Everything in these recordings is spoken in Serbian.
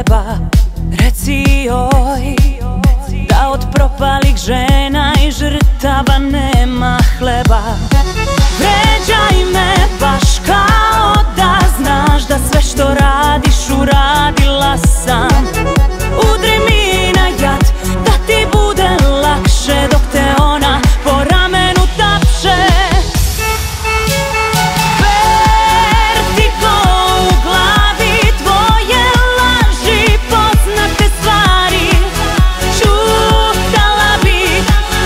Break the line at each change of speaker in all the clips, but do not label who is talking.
hleba. Reci joj da od propalih žena i žrtava nema hleba. Vređaj me baš kao da znaš da sve što radiš uradila sam. Udri mi na jad da ti bude lakše dok te ona po ramenu tapše. Vertigo u glavi tvoje laži, poznate stvari čutala bi,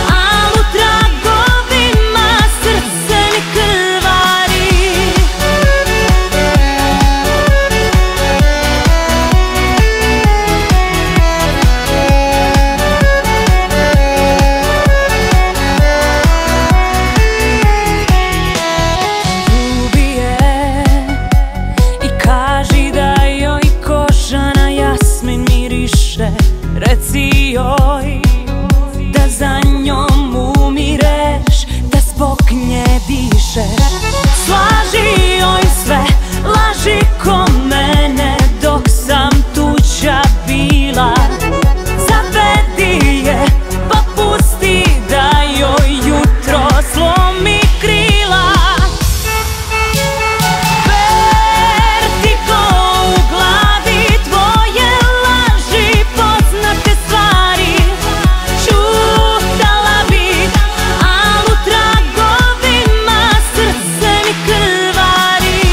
al u tragovima srce mi krvari. Reci joj da za njom umireš, da zbog nje dišeš. Slaži joj sve laži ko mene dok sam tuđa bila. Zavedi je pa pusti da joj jutro slomi krila. Vertigo u glavi tvoje laži, poznate stvari čutala bi, al u tragovima srce mi krvari.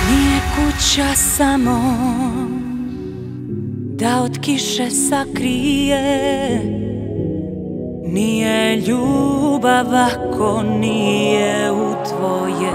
Nije kuća samo da od kiše sakrije, nije ljubav ako nije u tvoje